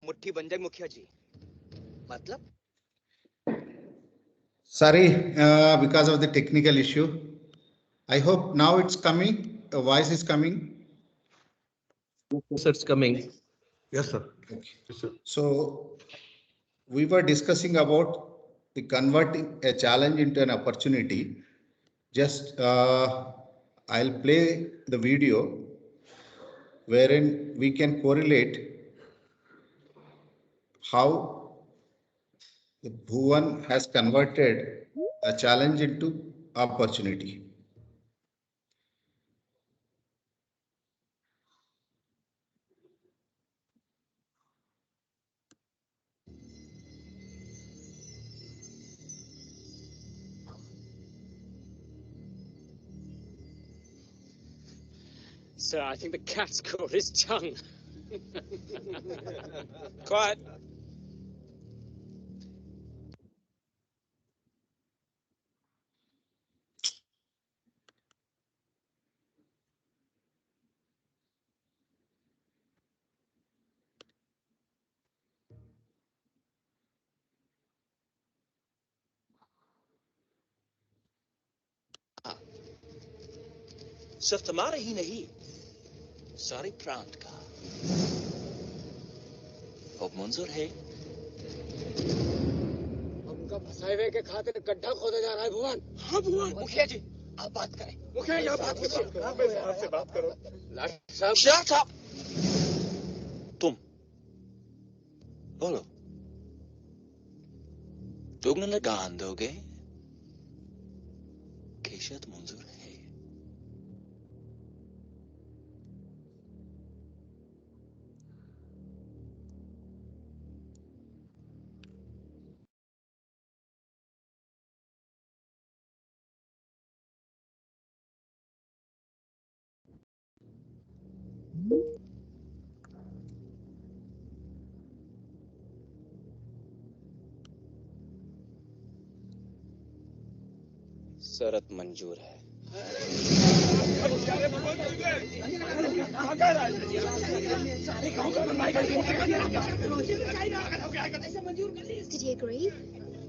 मुट्ठी बन जाए मुखिया जी। मतलब sorry, because of the technical issue. I hope now it's coming. The voice is coming. Yes, it's coming. Yes, sir. Okay. Yes, sir. So we were discussing about the converting a challenge into an opportunity. Just I'll play the video wherein we can correlate how the Bhuvan has converted a challenge into opportunity. Sir, I think the cat's caught his tongue. Quiet. सिर्फ तुम्हारा ही नहीं, सारे प्रांत का। अब मंजूर है। उनका फंसाए हुए के खातिर गड्ढा खोदा जा रहा है भुवन। हाँ भुवन। मुखिया जी आप बात करें। मुखिया जी आप बात करिए। आपसे बात करो। लाट साहब। Shut up! तुम बोलो, दुगना लगान दोगे? केशत मंजूर है। शरत मंजूर है। Did he agree?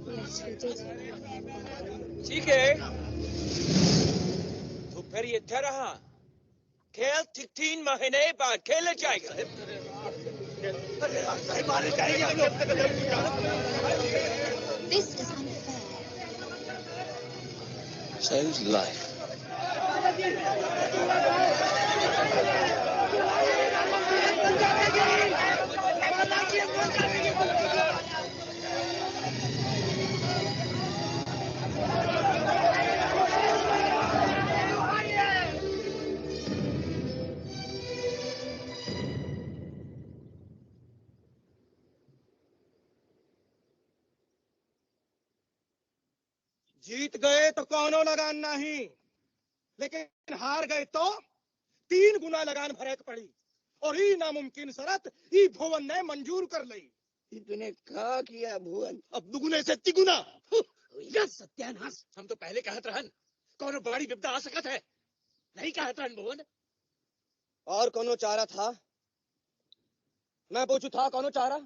Yes, he did. ठीक है तो फिर ये रहा खेल 3 महीने बाद खेला जाएगा। This is unfair. So's life. जीत गए तो कौनो लगान नहीं, लेकिन हार गए तो 3 गुना लगान भरे पड़ी और ये नामुमकिन शरत ये भुवन ने मंजूर कर ली। तूने क्या किया भुवन? अब दुगुने से तिगुना। सत्यानाश। हम तो पहले कहत रहन कौनो बड़ी विपदा आ सकत है, नहीं कहत रहन भुवन। और कौनो चारा था? मैं पूछू था कौनो चारा?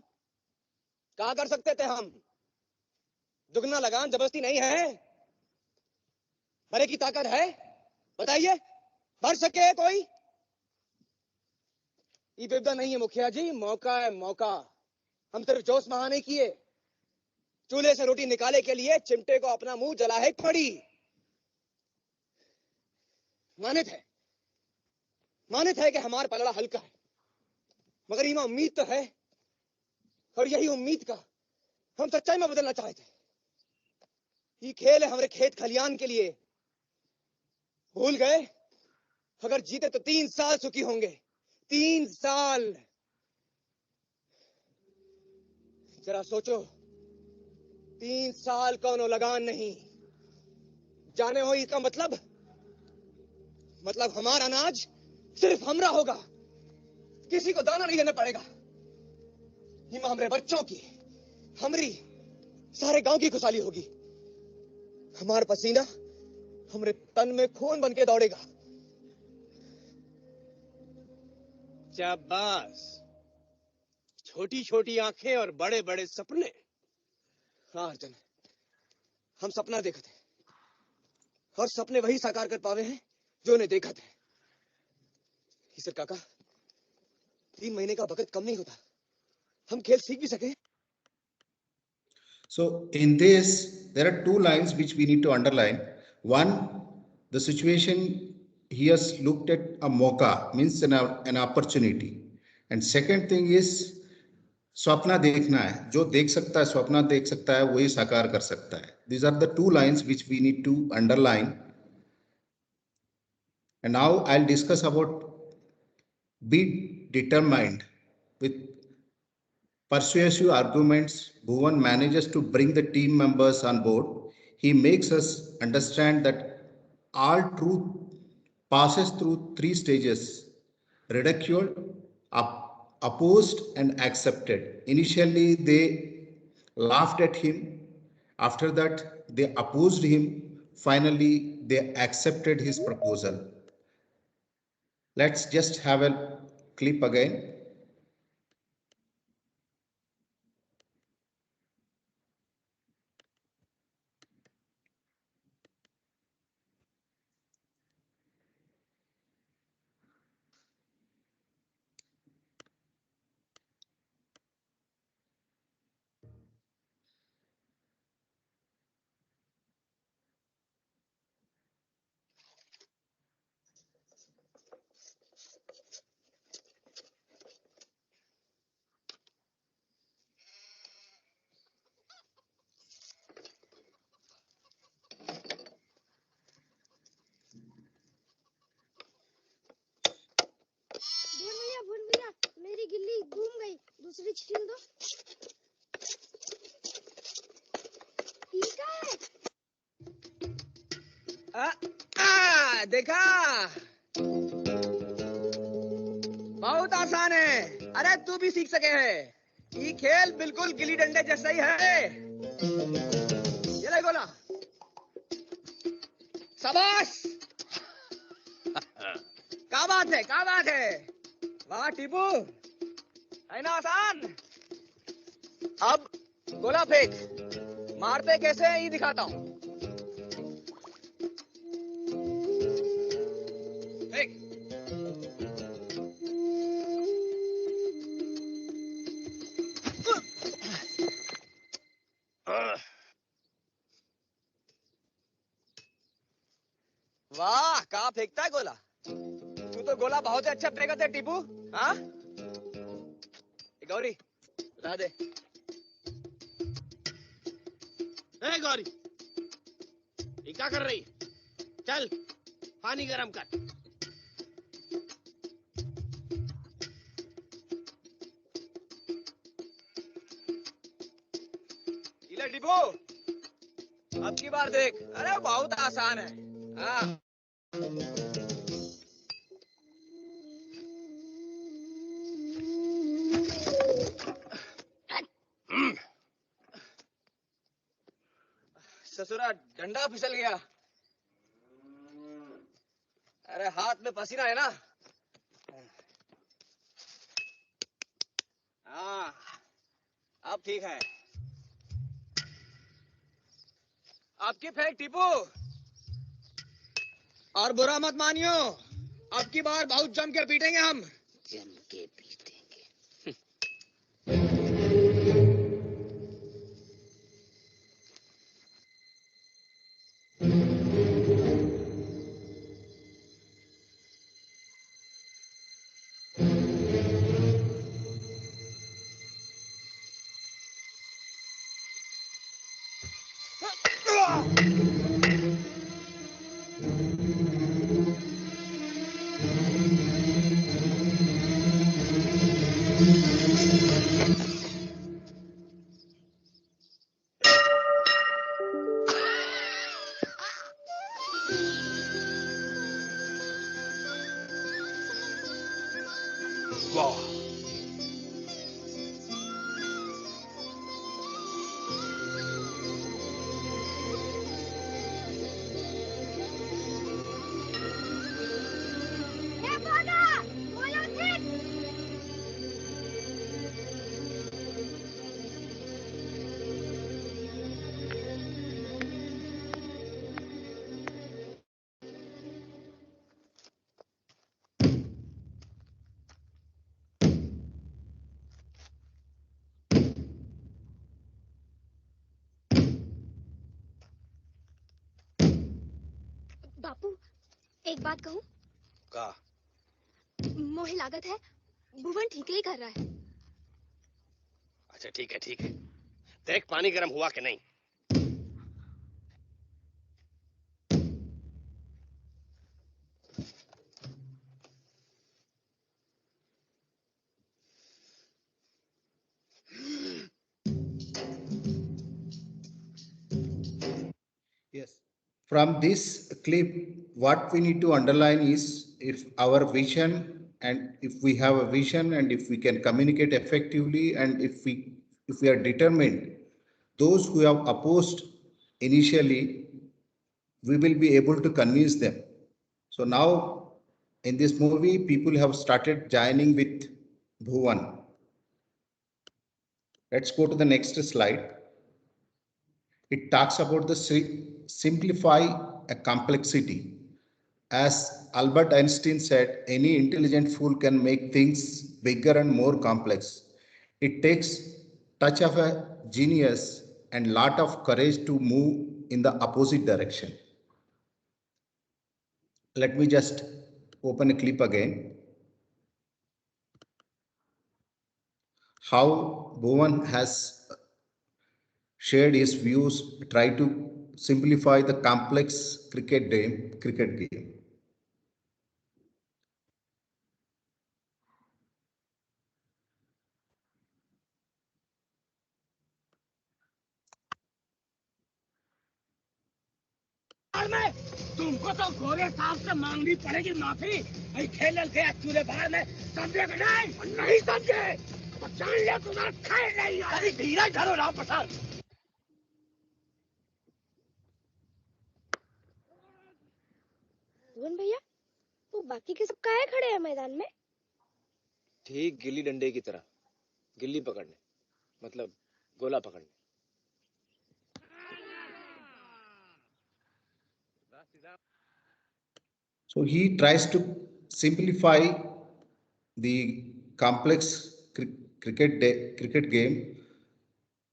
क्या कर सकते थे हम? दुगना लगान जबरदस्ती नहीं है, भरे की ताकत है। बताइए भर सके कोई? ये विपदा नहीं है मुखिया जी, मौका है मौका। हम सिर्फ जोश बहाने किए, चूल्हे से रोटी निकाले के लिए चिमटे को अपना मुंह जला है पड़ी। मानित है कि हमारा पलड़ा हल्का है, मगर इमा उम्मीद तो है, और यही उम्मीद का हम सच्चाई में बदलना चाहते थे। ये खेल है हमारे खेत खलियान के लिए। भूल गए? अगर जीते तो 3 साल सुखी होंगे। 3 साल। जरा सोचो, 3 साल कौनो लगान नहीं। जाने हो इसका मतलब? मतलब हमारा अनाज सिर्फ हमरा होगा, किसी को दाना नहीं देना पड़ेगा। हिमा हमरे बच्चों की, हमरी, सारे गांव की खुशहाली होगी। हमारा पसीना हमरे तन में खून बन के दौड़ेगा। शाबाश, छोटी छोटी आंखें और बड़े बड़े सपने। हाँ अर्जुन, हम सपना देखे थे और सपने वही साकार कर पावे हैं जो उन्हें देखा थे। ईसर काका, 3 महीने का वक्त कम नहीं होता, हम खेल सीख भी सके। So in this, there are two lines which we need to underline. One, the situation he has looked at a mauka, means an opportunity. And second thing is Swapna देखना है, जो देख सकता है, स्वप्ना देख सकता है, वही साकार कर सकता है. These are the two lines which we need to underline. And now I'll discuss about be determined. With persuasive arguments, Bhuvan manages to bring the team members on board. He makes us understand that all truth passes through 3 stages: ridiculed, opposed, and accepted. Initially, they laughed at him. After that, they opposed him. Finally, they accepted his proposal. Let's just have a clip again. भूल भैया, मेरी गिल्ली घूम गई, दूसरी छीन दो। ठीक है। देखा, बहुत आसान है। अरे तू भी सीख सके है। ये खेल बिल्कुल गिल्ली डंडे जैसा ही है। ये ले गोला, शाबाश। क्या बात है, क्या बात है, वाह टीपू, है ना आसान। अब गोला फेंक, मारते कैसे हैं ये दिखाता हूँ। फेंक। वाह, कहाँ फेंकता है गोला। तू तो गोला बहुत अच्छा फेंकत है टीपू। हाँ गौरी, ला दे। ए गौरी, ये क्या कर रही? चल पानी गरम कर। ले टीपू, अब की बार देख। अरे बहुत आसान है। हाँ ससुरा, डंडा फिसल गया। अरे हाथ में पसीना है ना। हाँ अब ठीक है। आपकी फेंक टीपू, और बुरा मत मानियो, अब की बार बहुत जम के पीटेंगे हम। जम के पीटेंगे। वाह, बापू एक बात कहूँ? का मोहे लागत है भुवन ठीक ही कर रहा है। अच्छा ठीक है ठीक है, देख पानी गर्म हुआ कि नहीं। Yes. From this clip, what we need to underline is if our vision and if we have a vision and if we can communicate effectively and if we are determined, those who have opposed initially, we will be able to convince them. So now in this movie, people have started joining with Bhuvan. Let's go to the next slide. It talks about the simplify a complexity. As Albert Einstein said, any intelligent fool can make things bigger and more complex. It takes touch of a genius and lot of courage to move in the opposite direction. Let me just open a clip again. How Bhuvan has shared his views, try to simplify the complex cricket game. में तुमको तो गोरे साहब से मांगनी पड़ेगी माफी। भाई खेल के चूल्हे बाहर में समझे कि नहीं? नहीं समझे तो जान ले तुम्हारा खैर नहीं। अरे धीरज धरो राम प्रसाद। भुवन भैया वो बाकी के सब काहे खड़े हैं मैदान में? ठीक गिल्ली डंडे की तरह, गिल्ली पकड़ने मतलब गोला पकड़ने। So he tries to simplify the complex cricket game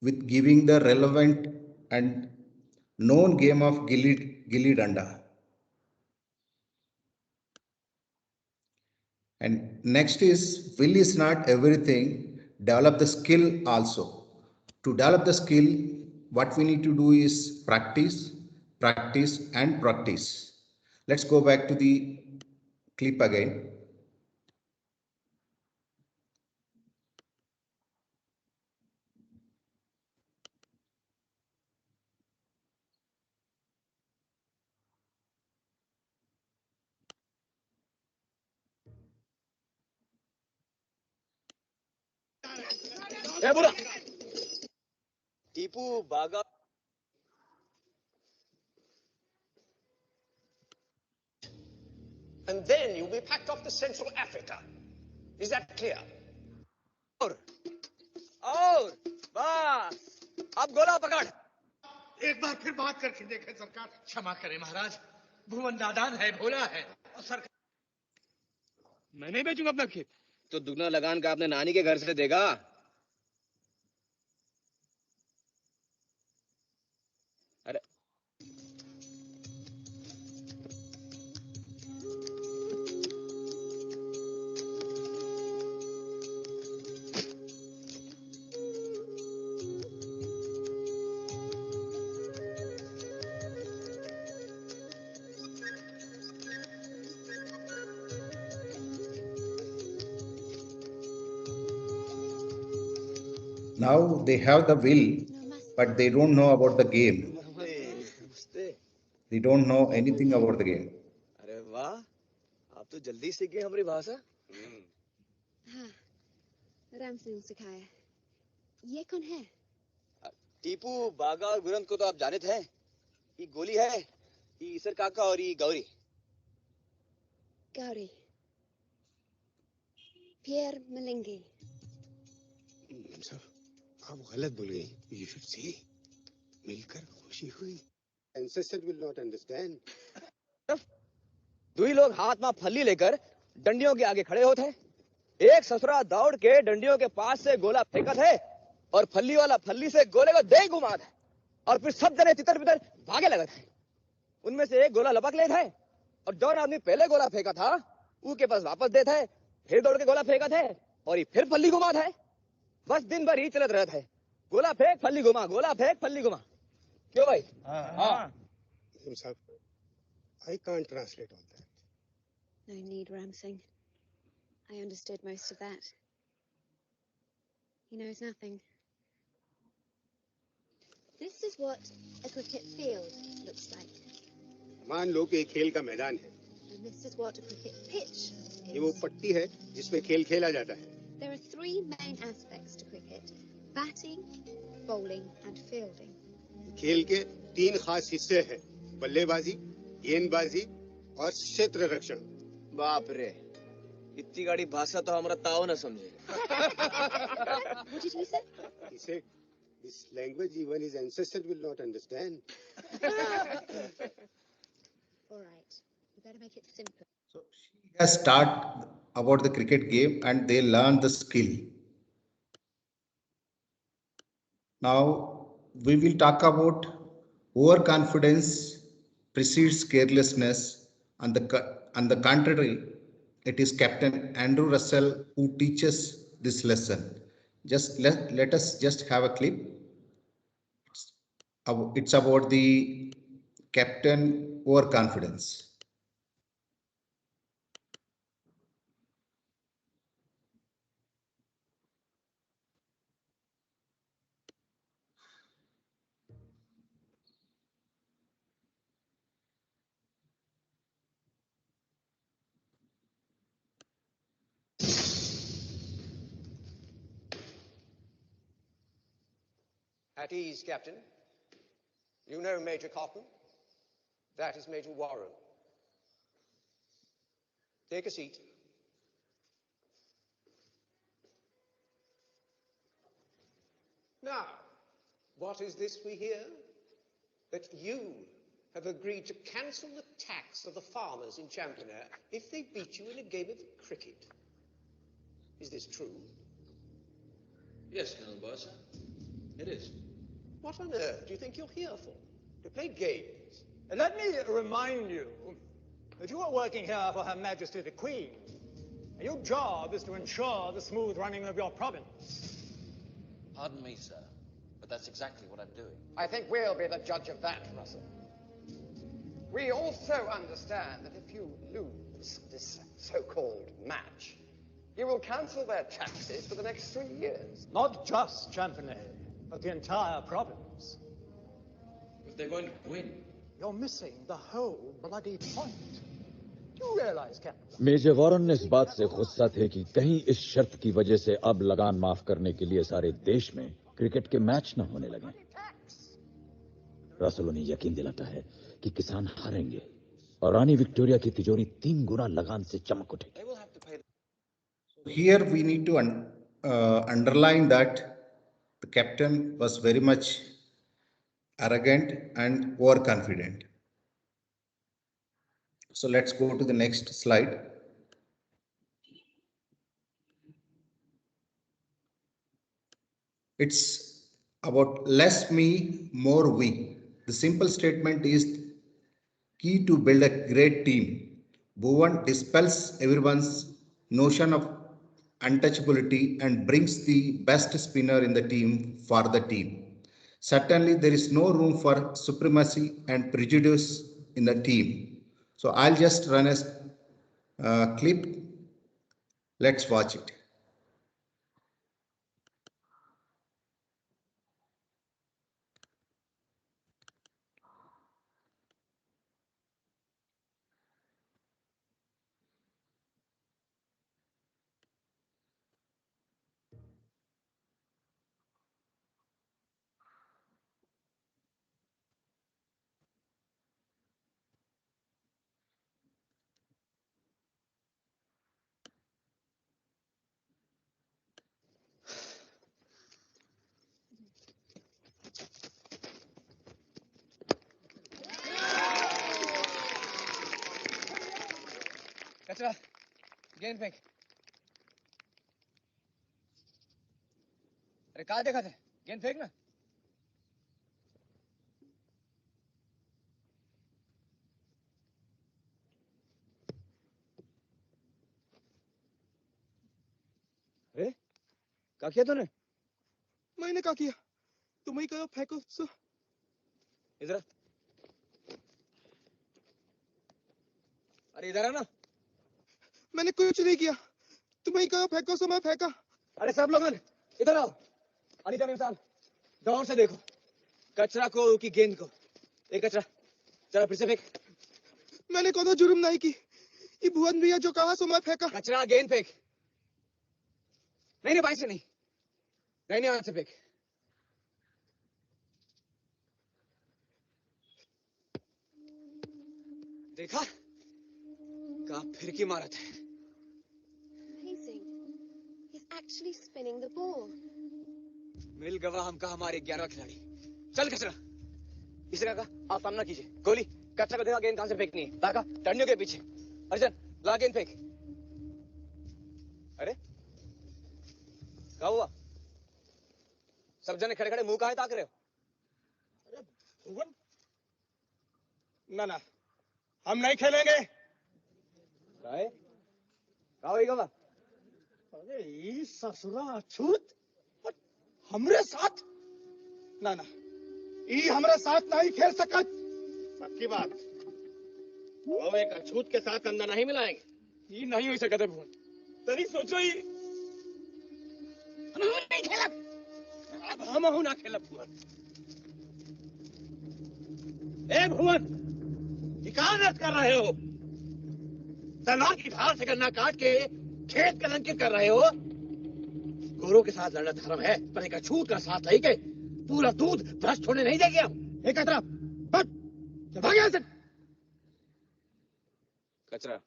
with giving the relevant and known game of gilli danda. And next is will is not everything, develop the skill also. To develop the skill, what we need to do is practice, practice, and practice. Let's go back to the clip again. ए बुरा टीपू बागा And then you'll be packed off to Central Africa. Is that clear? और बस अब गोला पकड़। एक बार फिर बात करके देखें सरकार। क्षमा करें महाराज, भुवन नादान है, भोला है और सरकार। मैं नहीं बेचूंगा अपना खेत। तो दुगना लगान का अपने नानी के घर से देगा। अरे Now they have the will, but they don't know about the game. They don't know anything about the game. अरे वाह, आप तो जल्दी सीख गए हमारी भाषा। हाँ, राम सिंह सिखाया। ये कौन है? टीपू बागा और गुरंत को तो आप जानते हैं। ये गोली है, ये ईसर काका और ये गौरी। गौरी। फिर मिलेंगे। आप गलत बोल गई। You should say, मिलकर खुशी हुई। Ancestor will not understand. दुई लोग हाथ में फल्ली लेकर डंडियों के आगे खड़े होते हैं। एक ससुरा दौड़ के डंडियों के पास से गोला फेंकत है और फल्ली वाला फल्ली से गोले को दे घुमाता है और फिर सब जने तितर बितर भागे लगते हैं। उनमें से एक गोला लपक लेता है और जौन आदमी पहले गोला फेंका था उसके पास वापस देता है, फिर दौड़ के गोला फेंका थे और ये फिर फल्ली घुमा था। बस दिन भर ही चलत रहता है, गोला फेंक फल्ली घुमा, गोला फेंक फल्ली घुमा। क्यों भाई? हाँ साहब, I can't translate all that. No need, Ram Singh. I understood most of that. He knows nothing. This is what a cricket field looks like. मान लो कि एक खेल का मैदान है, And this is what a cricket pitch ये वो is. पट्टी है जिसमें खेल खेला जाता है। There are three main aspects to cricket: batting, bowling and fielding. खेल के तीन खास हिस्से हैं: बल्लेबाजी, गेंदबाजी और क्षेत्र रक्षण। बाप रे, इतनी गाड़ी भाषा तो हमारा ताऊ न समझे। What did he say? He said, this language even his ancestors will not understand. All right, we better make it simple. So she has taught about the cricket game and they learn the skill. Now we will talk about overconfidence precedes carelessness. On the contrary, it is Captain Andrew Russell who teaches this lesson. Just let us just have a clip. It's about the captain overconfidence. At ease, Captain. You know Major Cotton? That is Major Warren. Take a seat. Now, what is this we hear? That you have agreed to cancel the tax of the farmers in Championair if they beat you in a game of cricket. Is this true? Yes, Colonel Boss. It is. What on earth do you think you're here for? To play games? Let me remind you that you are working here for Her Majesty the Queen. And your job is to ensure the smooth running of your province. Pardon me, sir, but that's exactly what I'm doing. I think we'll be the judge of that, Russell. We also understand that if you lose this so-called match, you will cancel their taxes for the next 3 years. Not just Championay, but the entire province. If they're going to win. You're missing the whole bloody point. Do you realize, Captain? Major Warren इस बात से गुस्सा थे कि कहीं इस शर्त की वजह से अब लगान माफ करने के लिए सारे देश में क्रिकेट के मैच न होने लगे। रसल उन्हें यकीन दिलाता है कि किसान हारेंगे और रानी विक्टोरिया की तिजोरी 3 गुना लगान से चमक उठेगी। Here we need to underline that the captain was very much arrogant and overconfident. So let's go to the next slide. It's about less me, more we. The simple statement is key to build a great team. Bhuvan dispels everyone's notion of untouchability and brings the best spinner in the team for the team. Certainly, there is no room for supremacy and prejudice in the team. So I'll just run a clip. Let's watch it. कचरा, गेंद फेंक। अरे कहाँ देखा थे? गेंद फेंक ना। क्या किया तूने? मैंने क्या किया? तुम ही कहो फेंको सो। इधर आ। अरे इधर आ ना। मैंने कुछ नहीं किया। तुम ही कहो फेंको सो मैं फेंका। अरे सब लोग इधर आओ। अनिता मेम साहब गौर से देखो कचरा को की गेंद को। एक कचरा जरा फिर से फेंक। मैंने कोई जुर्म नहीं की। ये भुवन भैया जो कहा सो मैं फेंका। कचरा गेंद फेंक। नहीं नहीं भाई से नहीं। नहीं हाथ से फेंक। देखा कहा फिर की महारत है। Amazing. He's actually spinning the ball. मिल गवा हमका हमारे 11वां खिलाड़ी। चल कचरा। इसने कहा आप सामना कीजिए। गोली कचरा को देखा गेंद कहां से फेंकनी है। ताका टंडियों के पीछे। अर्जुन ला गेंद फेंक। अरे क्या हुआ? सब जने खड़े खड़े मुंह काहे ताक रहे हो? अरे भुवन ना ना हम नहीं खेलेंगे। काहे? क्या होई गवा? अरे ये ससुरा अछूत हमरे साथ ना ना ये हमरे साथ नहीं खेल सकत। पक्की बात वो एक अछूत के साथ अंदर नहीं मिलाएंगे। ये नहीं हो सकता भुवन। तरी सोचो ही हम नहीं खेलब। अब हम हो ना खेलब भुवन। ए भुवन ये कहां नृत्य कर रहे हो? तलवार की धार से गन्ना काट के खेत कलंकित कर रहे हो। गोरों के साथ लड़ना धर्म है पर एक अछूत का साथ लेके पूरा दूध भ्रष्ट होने नहीं देंगे हम। एक तरफ चल भाग यहाँ से। कचरा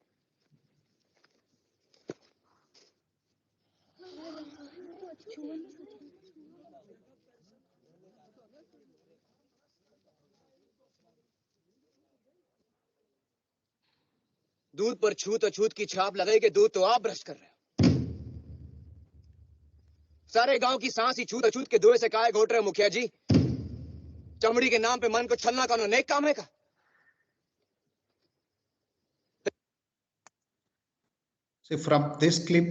दूध पर छूत अछूत की छाप लगाई के दूध तो आप भ्रष्ट कर रहे हो। सारे गांव की सांस ही छूत अछूत के धुएं से काहे घोट रहे हो मुखिया जी? चमड़ी के नाम पे मन को छलना का नेक काम है का? So from this clip,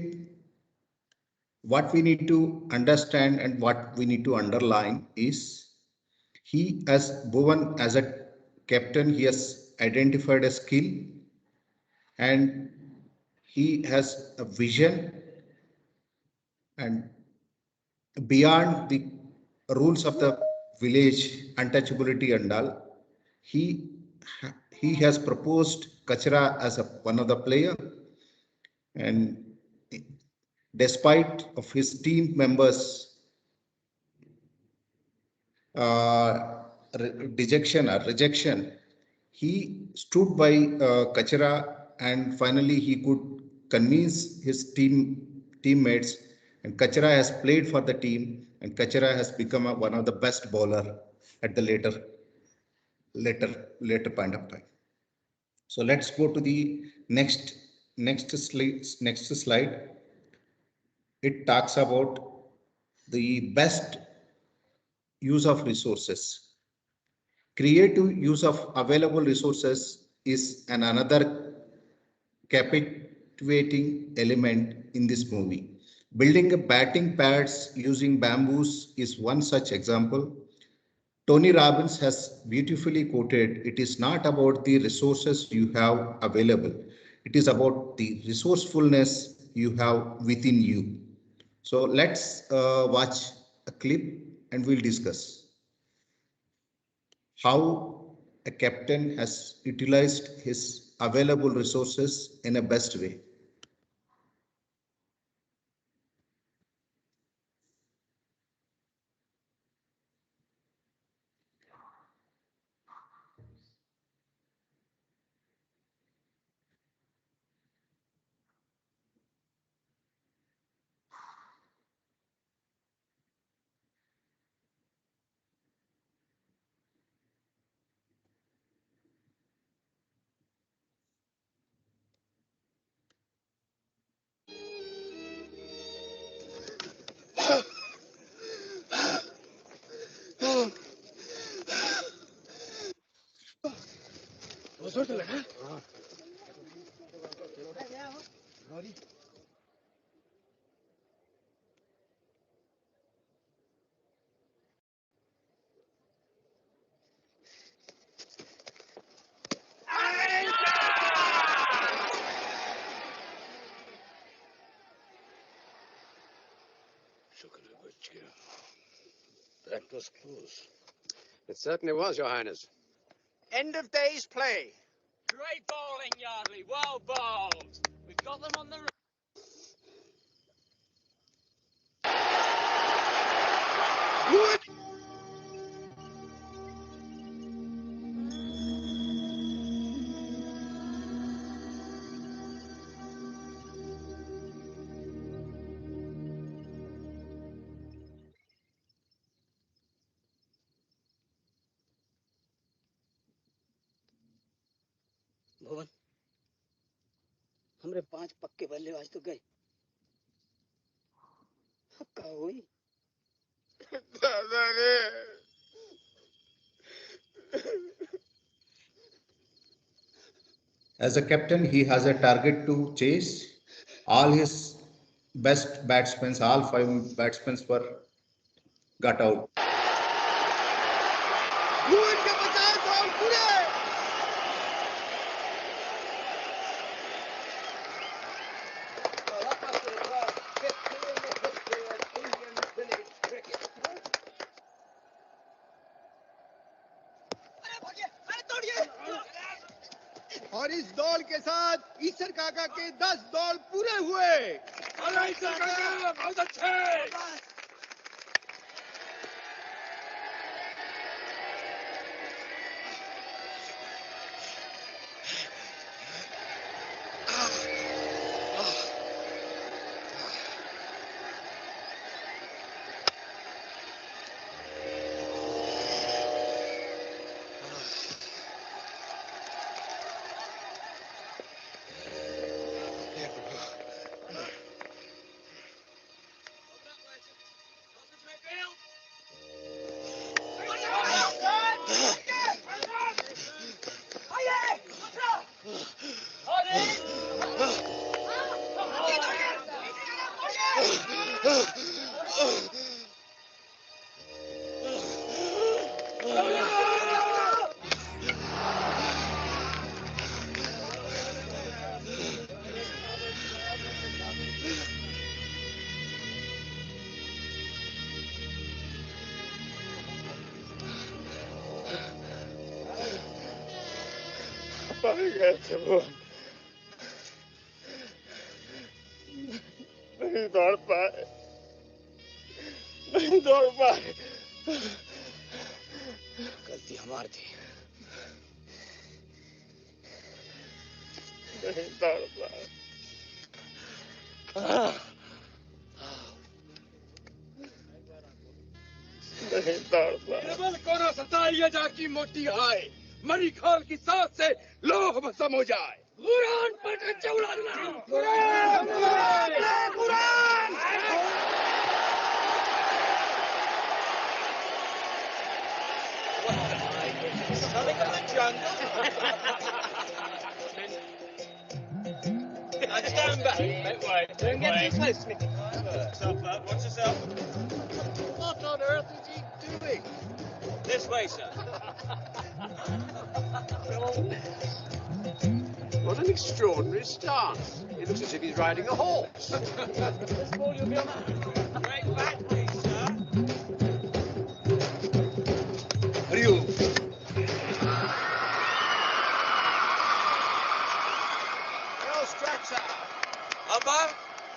what we need to understand and what we need to underline is he as Bhuvan as a captain, he has identified a skill and he has a vision and beyond the rules of the village untouchability and all, he he has proposed Kachra as one of the player, and despite of his team members dejection or rejection, he stood by Kachra and finally he could convince his teammates, and Kachra has played for the team and Kachra has become one of the best bowler at the later point of time. So let's go to the next slide. It talks about the best use of resources. Creative use of available resources is another captivating element in this movie. Building a batting pads using bamboos is one such example. Tony Robbins has beautifully quoted, "It is not about the resources you have available. It is about the resourcefulness you have within you." So let's watch a clip and we'll discuss how a captain has utilized his available resources in a best way. जोर से लगा। That was close. It certainly was, Your Highness. End of day's play. Great bowling, Yardley. Well bowled. We've got them on the run. Good. भुवन, हमरे 5 पक्के बल्लेबाज तो गए। अब का हुई? दादा रे। As a captain, he has a target to chase. All his best batsmen, all 5 batsmen were got out. भुवन के 50 बॉल पूरे। और इस दौड़ के साथ ईश्वर काका के 10 दौड़ पूरे हुए। बहुत अच्छे। नहीं दौड़ पाए, नहीं दौड़ पाए। गलती हमारी थी, नहीं दौड़ पाए। नहीं दौड़ पाए। कोना सताइए जाकी मोटी हाय, मरी खाल की सांस से लोह भस्म हो जाए। कुरान पर कच्चा उड़ा देना। Quran, Quran, Quran. Coming from the jungle. Stand back. Don't get too close, Smithy. Watch yourself. What on earth is he doing? This way, sir. What an extraordinary stance. It looks as if he's riding a horse. This ball you'll be on. Great back, please, sir. Are you? No structure. Umpire,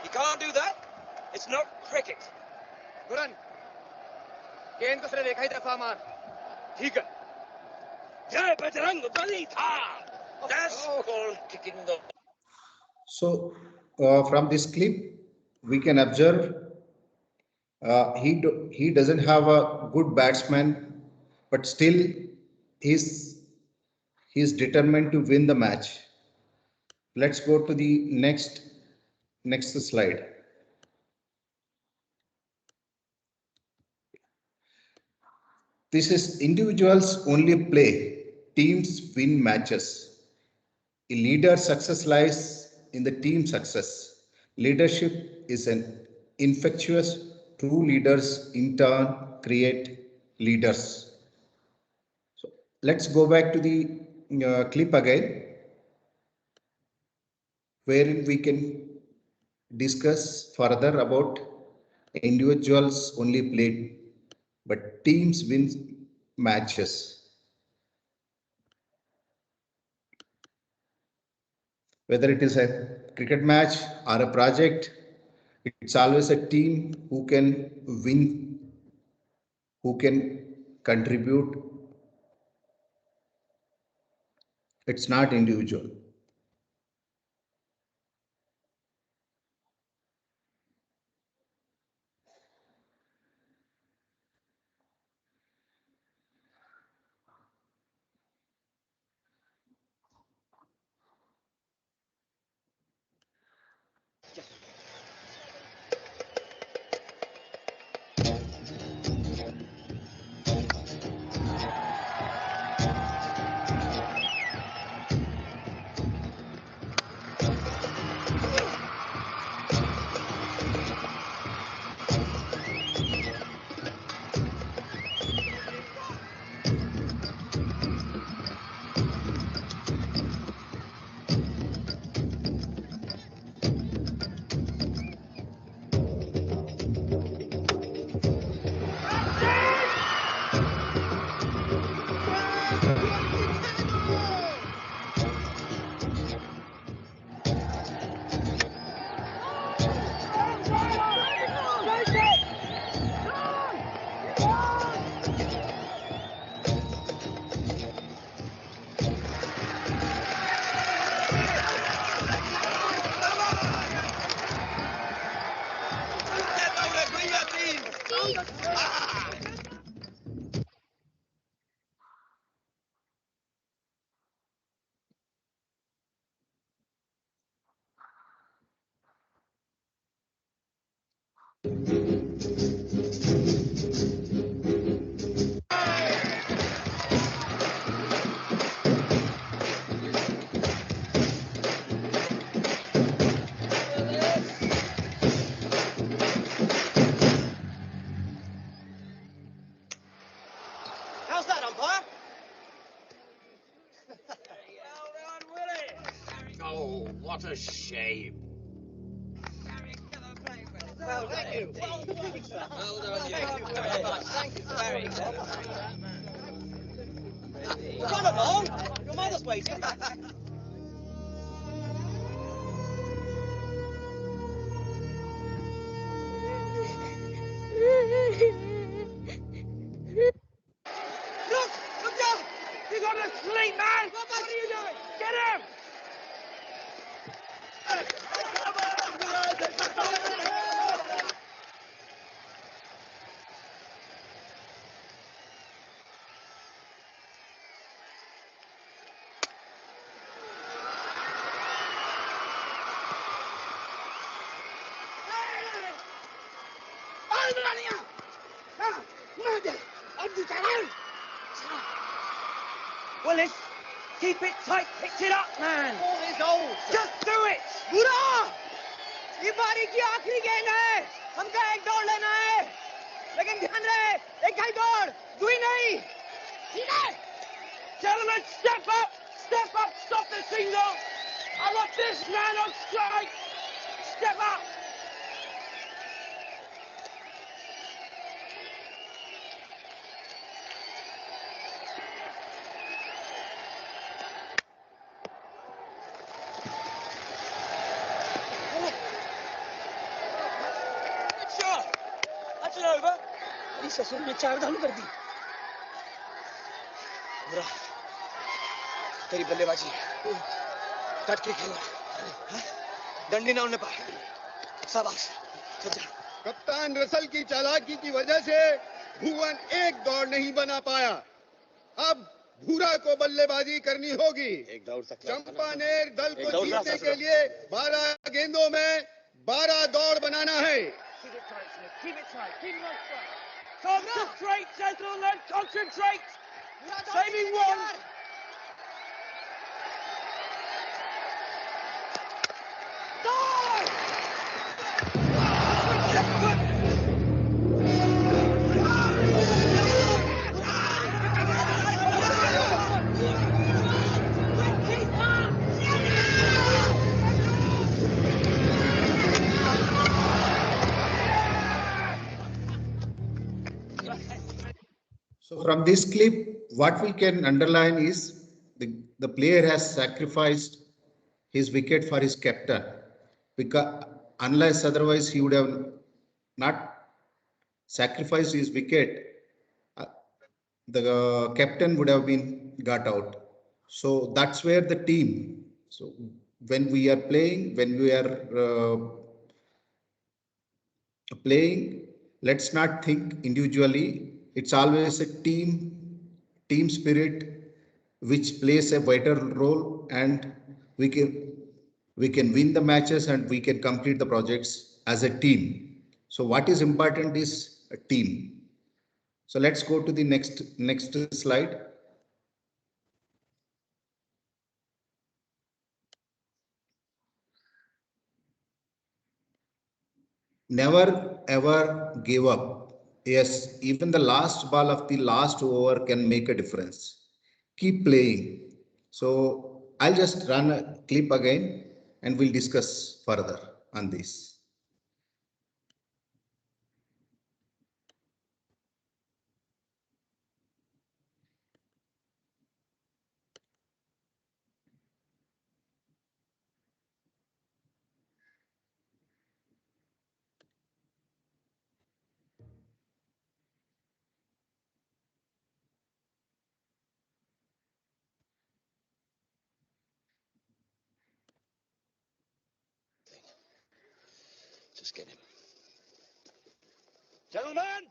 you can't do that. It's not cricket. गुरन, गेंद को सिर्फ एक ही दफा मार। ठीक है। जय बजरंग बली था। That's called kicking the. So from this clip, we can observe he doesn't have a good batsman, but still he's determined to win the match. Let's go to the next slide. This is individuals only play, teams win matches. A leader's success lies in the team success. Leadership is an infectious. True leaders in turn create leaders. So let's go back to the clip again, wherein we can discuss further about individuals only play, but teams win matches. Whether it is a cricket match or a project, it's always a team who can win, who can contribute. It's not individual. How's that, umpire? Oh, what a shame. Well done, you. Well done, you. Thank you very much. Run along. Your mother's waiting. Look! Look down! He's on a sleep, man! What are you doing? Get him! Willis, keep it tight. Pick it up, man. Ball is old. Just do it. बुरा! ये बारी की आखिरी गेंद है. हमका एक दौड़ लेना है. लेकिन ध्यान रहे, एक ही दौड़, दुई नहीं. ठीक है? Gentlemen, step up! Step up! Stop the single! I want this man on strike! Step up! That's an over. अरे ससुर ने 4 धाम कर दी। बुरा, तेरी बल्लेबाजी डट के खेला, डंडी ना उड़ने पाए। शाबाश, चल जा। कप्तान रसल की चालाकी की वजह से भुवन एक दौड़ नहीं बना पाया। अब भूरा को बल्लेबाजी करनी होगी। एक दौड़ चंपानेर दल को जीतने के लिए 12 गेंदों में 12 दौड़ बनाना है। Keep it tight, Smith. Keep it tight. Keep it on strike. Concentrate, gentlemen. Concentrate. Saving one. So from this clip, what we can underline is the player has sacrificed his wicket for his captain, because unless otherwise he would have not sacrificed his wicket, the captain would have been got out. So that's where the team. So when we are playing, when we are playing, let's not think individually. It's always a team spirit which plays a vital role, and we can win the matches and we can complete the projects as a team. So what is important is a team. So let's go to the next slide. Never ever give up. Yes, even the last ball of the last over can make a difference. Keep playing. So I'll just run a clip again and we'll discuss further on this. Just get him. Gentlemen!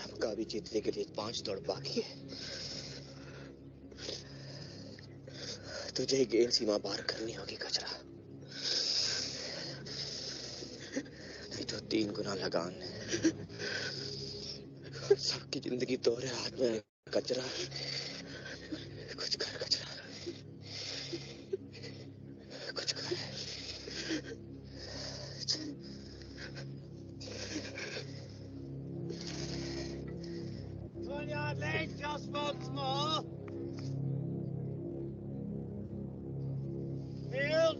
आपका भी जीतने के लिए 5 दौड़ बाकी है। तुझे ही गेंद सीमा पार करनी होगी कचरा, नहीं तो 3 गुना लगान। सबकी जिंदगी तोरे हाथ में है कचरा। कुछ कर कचरा, कुछ कर। Yard length, just once more. Field.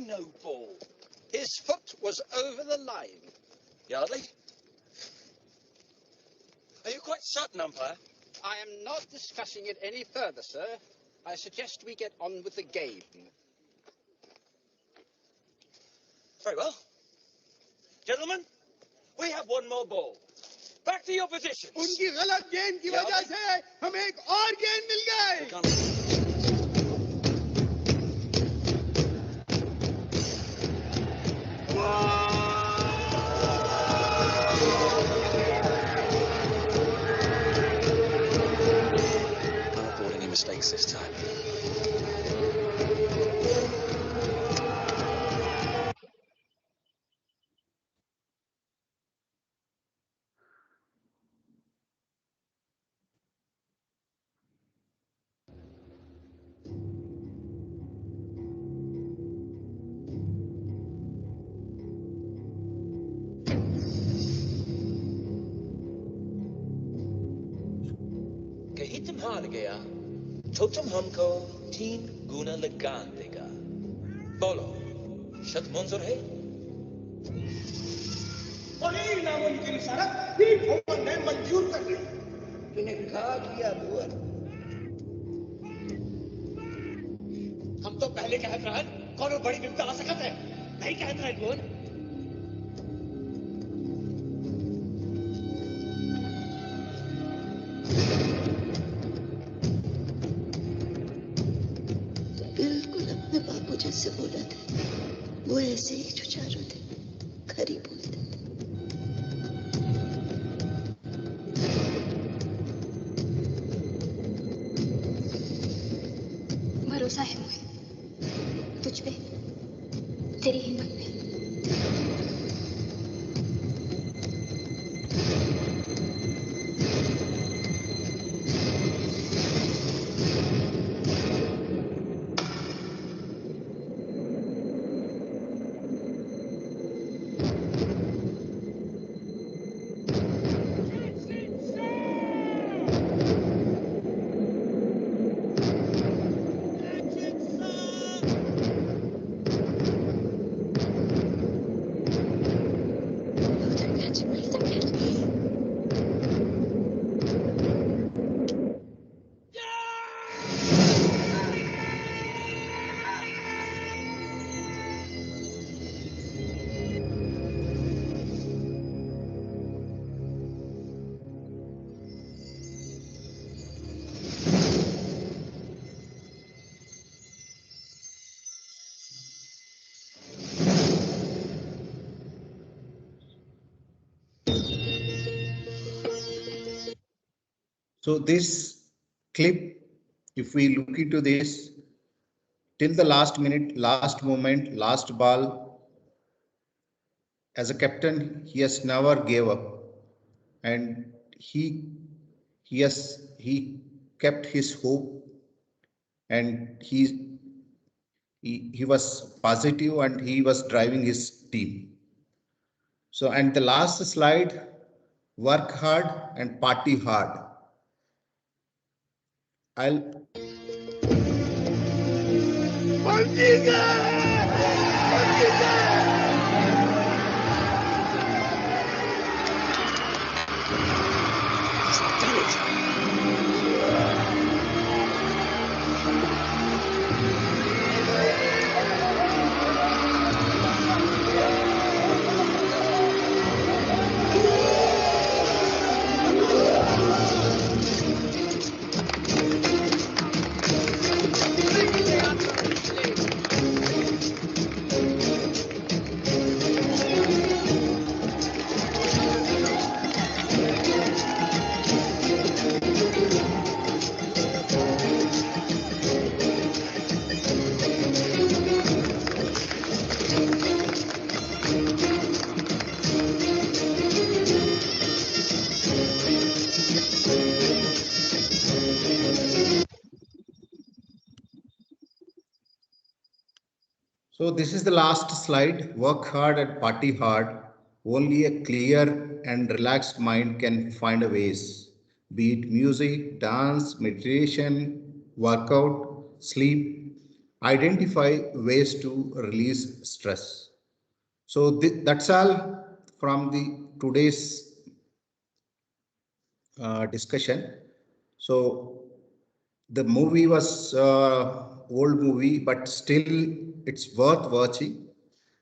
No ball. His foot was over the line. Yardley? Are you quite certain, umpire? I am not discussing it any further, sir. I suggest we get on with the game. Very well. Gentlemen, we have one more ball. Back to your positions. उनकी गलत गेंद की वजह से हमें एक और गेंद मिल गए। Not brought any mistakes this time. हार गया तो तुम हमको 3 गुना लगान देगा। बोलो, शर्त मंजूर है? बड़ी नामुमकिन शर्त भी भुवन ने मंजूर कर ली। तूने कहा किया भुवन? हम तो पहले कहत रहन कौन बड़ी विपदा आ सकत है, नहीं कहत रहे भुवन। बिल्कुल अपने बापू जैसे बोला था, वो ऐसे ही जुझारू थे, खरी बोलते थे। भरोसा है मुझे, तुझ पे, तेरी हिम्मत पे। So this clip, if we look into this, till the last minute, last moment, last ball, as a captain, he has never gave up, and he kept his hope, and he was positive, and he was driving his team. So, and the last slide, work hard and party hard. I'll So this is the last slide. Work hard and party hard. Only a clear and relaxed mind can find a ways. Be it music, dance, meditation, workout, sleep. Identify ways to release stress. So that's all from the today's discussion. So the movie was old movie, but still it's worth watching.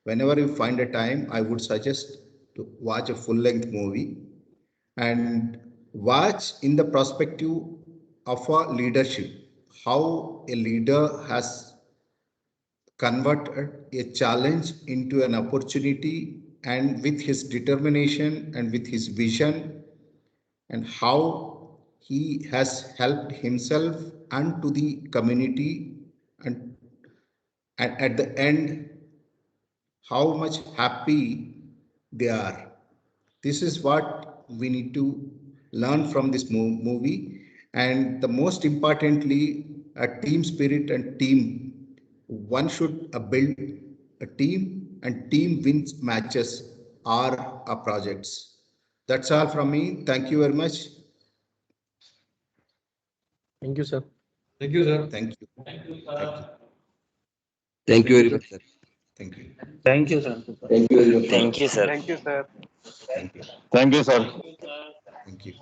Whenever you find a time, I would suggest to watch a full-length movie and watch in the perspective of a leadership, how a leader has converted a challenge into an opportunity, and with his determination and with his vision, and how he has helped himself and to the community, and, and at the end how much happy they are. This is what we need to learn from this movie, and the most importantly, a team spirit and team. One should build a team, and team wins matches or projects. That's all from me. Thank you very much. Thank you, sir. Thank you, sir. Thank you. Thank you. Thank you very much, sir. Thank you. Thank you, sir. Thank you very much. Thank you, sir. Thank you. Thank you, sir. Thank you.